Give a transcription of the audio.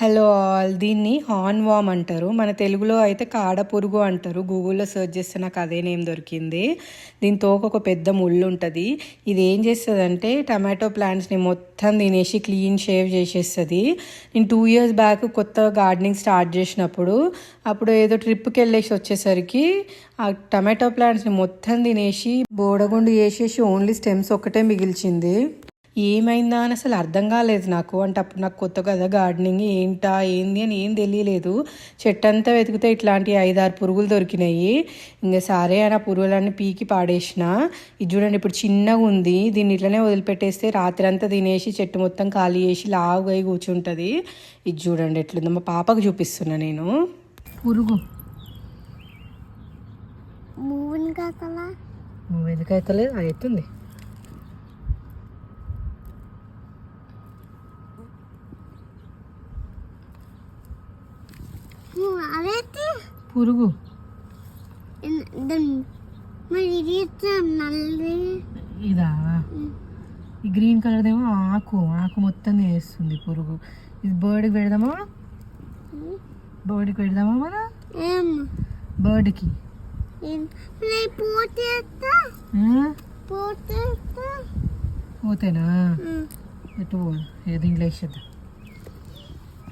Hello all, దీన్ని horn వామ్ అంటారు. మన తెలుగులో అయితే కాడ పురుగు అంటారు. గూగుల్లో సెర్చ్ చేస్తే నాకు అదే నేమ్ దొరికింది. దీని తోక ఒక పెద్ద ముళ్ళు ఉంటుంది. ఇది ఏం చేస్తుందంటే టమాటో ప్లాంట్స్ని మొత్తం తినేసి క్లీన్ షేవ్ చేసేస్తుంది. నేను 2 years బ్యాక్ కొత్త గార్డెనింగ్ స్టార్ట్ చేసినప్పుడు ఏదో ట్రిప్కి వెళ్ళేసి వచ్చేసరికి ఆ టమాటో ప్లాంట్స్ని మొత్తం తినేసి బోడగుండు వేసేసి ఓన్లీ స్టెమ్స్ ఒక్కటే మిగిల్చింది. ఏమైందా అని అసలు అర్థం కాలేదు నాకు. అంటే అప్పుడు నాకు కొత్త కదా గార్డెనింగ్, ఏంది అని ఏం తెలియలేదు. చెట్టు అంతా వెతికితే ఇట్లాంటి 5-6 పురుగులు దొరికినాయి. ఇంకా సరే అని ఆ పురుగులన్నీ పీకి పాడేసిన. ఇది చూడండి ఇప్పుడు చిన్నగా ఉంది. దీన్ని ఇట్లనే వదిలిపెట్టేస్తే రాత్రి అంతా తినేసి చెట్టు మొత్తం ఖాళీ చేసి లావుగా కూర్చుంటుంది. ఇది చూడండి ఎట్లుందో. మా పాపకు చూపిస్తున్నా నేను. పురుగు ఎందుకైతలేదు, అది ఎత్తుంది. పురుగు ఇదా? ఈ గ్రీన్ కలర్ ఏమో ఆకు మొత్తం వేస్తుంది పురుగు. ఇది బర్డ్కి పెడదామా? మన బర్డ్కి పోతేనా ఎటు దీంట్లో వేసేద్దాం.